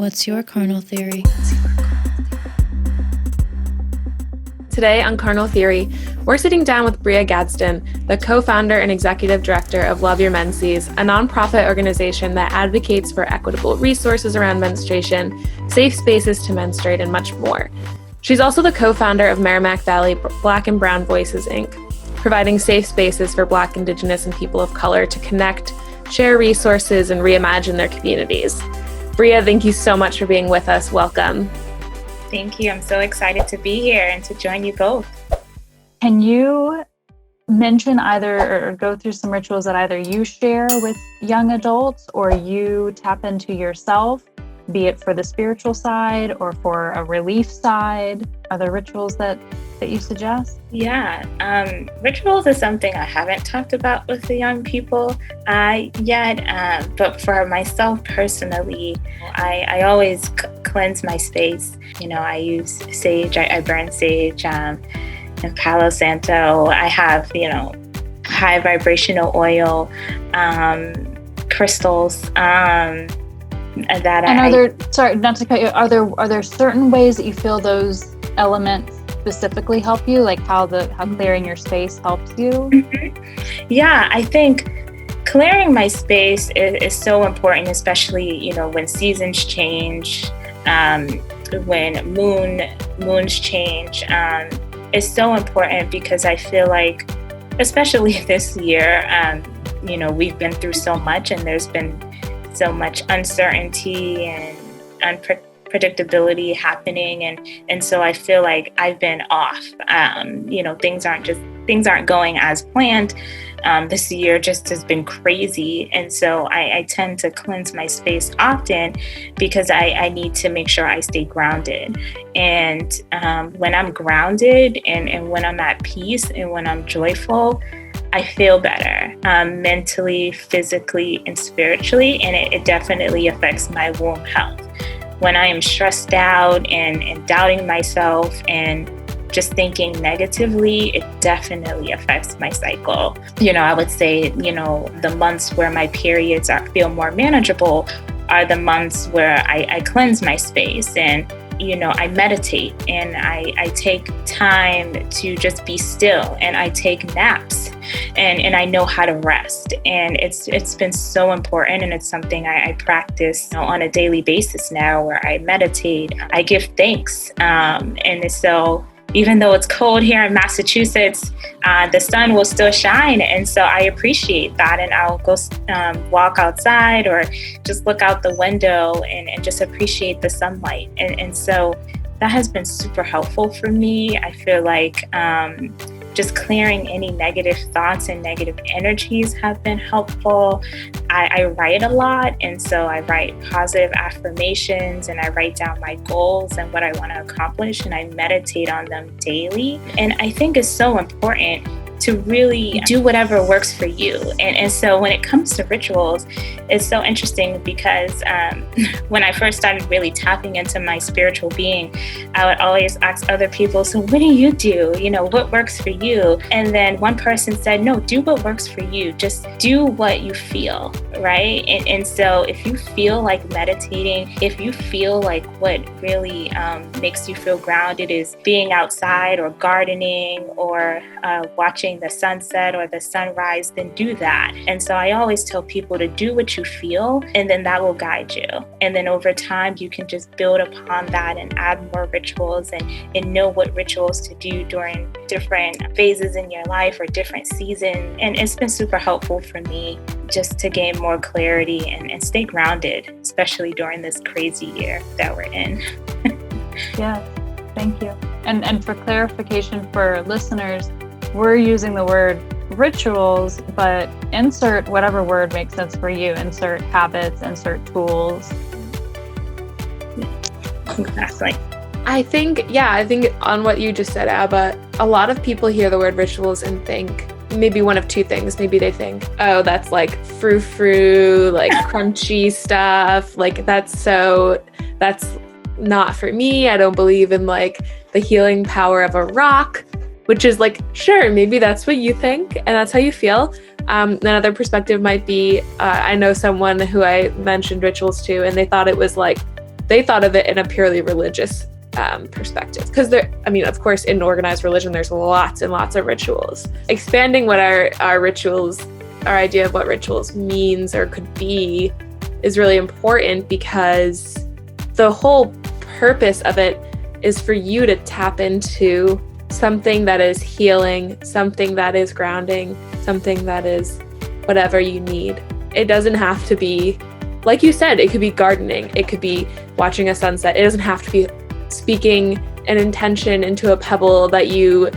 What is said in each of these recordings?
What's your carnal theory? Today on Carnal Theory, we're sitting down with Bria Gadsen, the co-founder and executive director of Love Your Menses, a nonprofit organization that advocates for equitable resources around menstruation, safe spaces to menstruate, and much more. She's also the co-founder of Merrimack Valley Black and Brown Voices, Inc., providing safe spaces for Black, Indigenous, and people of color to connect, share resources, and reimagine their communities. Bria, thank you so much for being with us. Welcome. Thank you. I'm so excited to be here and to join you both. Can you mention either or go through some rituals that either you share with young adults or you tap into yourself, be it for the spiritual side or for a relief side? Are there rituals that you suggest? Yeah, rituals is something I haven't talked about with the young people yet, but for myself personally, I always cleanse my space. You know, I use sage, I burn sage, and Palo Santo. I have, high vibrational oil, crystals, and sorry, not to cut you, are there certain ways that you feel those elements specifically help you, like how clearing your space helps you? Mm-hmm. Yeah, I think clearing my space is so important, especially, when seasons change, when moons change. It's so important because I feel like, especially this year, we've been through so much and there's been so much uncertainty and unpredictability happening, and so I feel like I've been off. Things aren't going as planned. This year just has been crazy, and so I tend to cleanse my space often because I need to make sure I stay grounded. And when I'm grounded and when I'm at peace and when I'm joyful, I feel better mentally, physically, and spiritually, and it definitely affects my womb health. When I am stressed out and doubting myself and just thinking negatively, it definitely affects my cycle. I would say, the months where my periods feel more manageable are the months where I cleanse my space and I meditate and I take time to just be still, and I take naps and I know how to rest. And it's been so important, and it's something I practice on a daily basis now, where I meditate, I give thanks. And so even though it's cold here in Massachusetts, the sun will still shine. And so I appreciate that. And I'll go walk outside or just look out the window and just appreciate the sunlight. And so that has been super helpful for me. I feel like just clearing any negative thoughts and negative energies have been helpful. I write a lot, and so I write positive affirmations and I write down my goals and what I want to accomplish, and I meditate on them daily. And I think it's so important to really do whatever works for you. And so when it comes to rituals, it's so interesting because when I first started really tapping into my spiritual being, I would always ask other people, so what do you do? What works for you? And then one person said, no, do what works for you. Just do what you feel, right? And so if you feel like meditating, if you feel like what really makes you feel grounded is being outside or gardening or watching the sunset or the sunrise, then do that. And so I always tell people to do what you feel, and then that will guide you. And then over time, you can just build upon that and add more rituals and know what rituals to do during different phases in your life or different seasons. And it's been super helpful for me just to gain more clarity and stay grounded, especially during this crazy year that we're in. Yeah, thank you. And for clarification for listeners, we're using the word rituals, but insert whatever word makes sense for you. Insert habits, insert tools. Exactly. I think on what you just said, Abba, a lot of people hear the word rituals and think maybe one of two things. Maybe they think, oh, that's like frou-frou, like crunchy stuff. Like that's not for me. I don't believe in like the healing power of a rock. Which is like, sure, maybe that's what you think and that's how you feel. Another perspective might be, I know someone who I mentioned rituals to, and they thought it was like they thought of it in a purely religious perspective. Because of course, in organized religion, there's lots and lots of rituals. Expanding what our rituals, our idea of what rituals means or could be is really important, because the whole purpose of it is for you to tap into something that is healing, something that is grounding, something that is whatever you need. It doesn't have to be, like you said, it could be gardening, it could be watching a sunset. It doesn't have to be speaking an intention into a pebble that you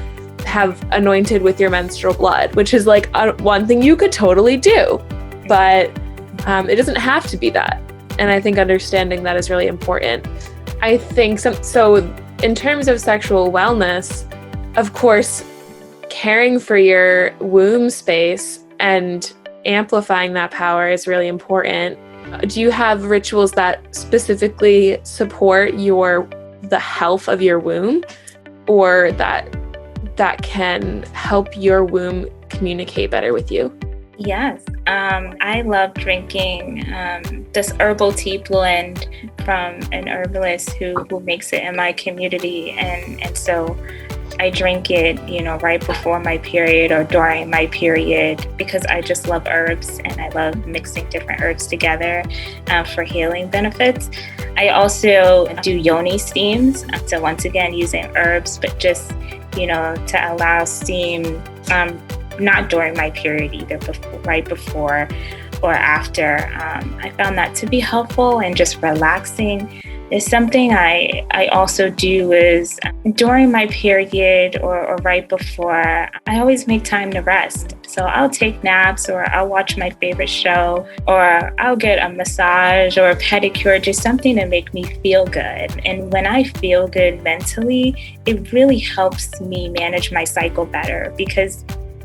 have anointed with your menstrual blood, which is like one thing you could totally do, but it doesn't have to be that. And I think understanding that is really important. I think so in terms of sexual wellness, of course, caring for your womb space and amplifying that power is really important. Do you have rituals that specifically support the health of your womb, or that can help your womb communicate better with you? Yes, I love drinking this herbal tea blend from an herbalist who makes it in my community, and so I drink it, right before my period or during my period, because I just love herbs and I love mixing different herbs together for healing benefits. I also do yoni steams, so once again using herbs, but just to allow steam. Not during my period either, right before or after. I found that to be helpful and just relaxing. Is something I also do is during my period or right before, I always make time to rest. So I'll take naps, or I'll watch my favorite show, or I'll get a massage or a pedicure, just something to make me feel good. And when I feel good mentally, it really helps me manage my cycle better, because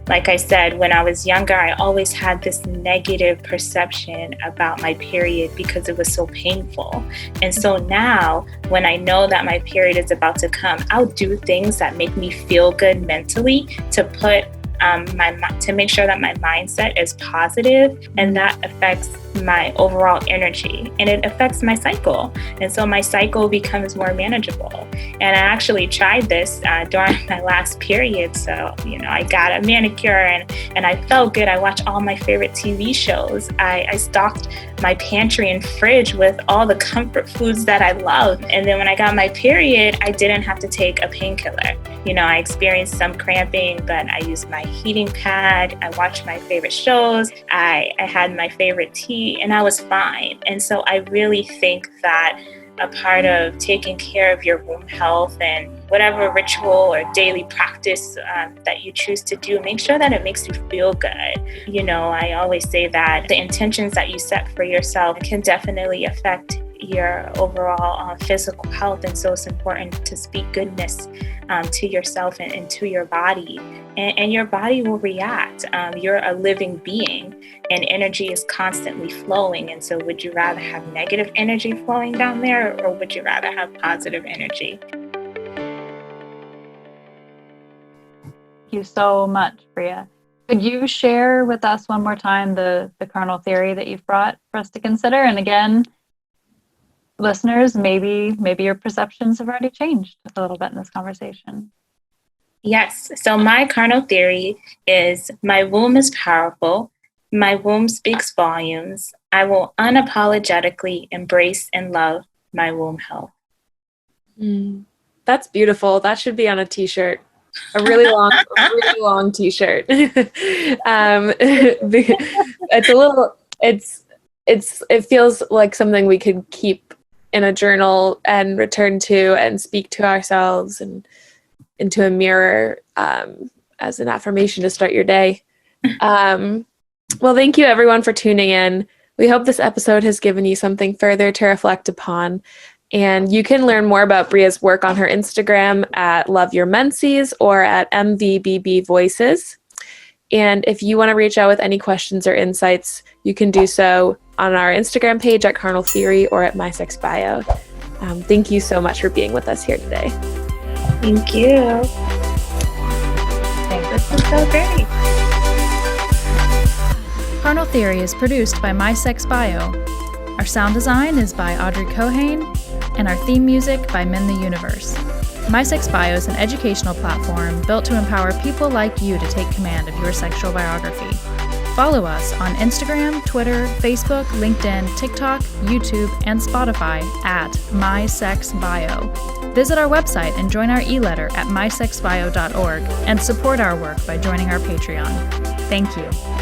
like I said, when I was younger, I always had this negative perception about my period because it was so painful. And so now, when I know that my period is about to come, I'll do things that make me feel good mentally to put to make sure that my mindset is positive, and that affects my overall energy, and it affects my cycle. And so my cycle becomes more manageable. And I actually tried this during my last period. So, I got a manicure and I felt good. I watched all my favorite TV shows. I stocked my pantry and fridge with all the comfort foods that I love. And then when I got my period, I didn't have to take a painkiller. I experienced some cramping, but I used my heating pad. I watched my favorite shows. I had my favorite tea, and I was fine. And so I really think that a part of taking care of your womb health, and whatever ritual or daily practice that you choose to do, make sure that it makes you feel good. I always say that the intentions that you set for yourself can definitely affect your overall physical health. And so it's important to speak goodness to yourself and to your body, and your body will react. You're a living being, and energy is constantly flowing. And so would you rather have negative energy flowing down there, or would you rather have positive energy? Thank you so much, Bria. Could you share with us one more time the carnal theory that you've brought for us to consider? And again, listeners, maybe your perceptions have already changed a little bit in this conversation. Yes. So my carnal theory is: my womb is powerful. My womb speaks volumes. I will unapologetically embrace and love my womb health. That's beautiful. That should be on a t-shirt. A really long t-shirt. It feels like something we could keep in a journal and return to and speak to ourselves and into a mirror as an affirmation to start your day. Well, thank you everyone for tuning in. We hope this episode has given you something further to reflect upon. And you can learn more about Bria's work on her Instagram at Love Your Menses or at MVBB Voices. And if you want to reach out with any questions or insights, you can do so on our Instagram page at Carnal Theory or at My Sexual Bio. Thank you so much for being with us here today. Thank you. This was so great. Carnal Theory is produced by My Sexual Bio. Our sound design is by Audrey Cohane. and our theme music by Min the Universe. My Sex Bio is an educational platform built to empower people like you to take command of your sexual biography. Follow us on Instagram, Twitter, Facebook, LinkedIn, TikTok, YouTube, and Spotify at My Sex Bio. Visit our website and join our e-letter at mysexbio.org and support our work by joining our Patreon. Thank you.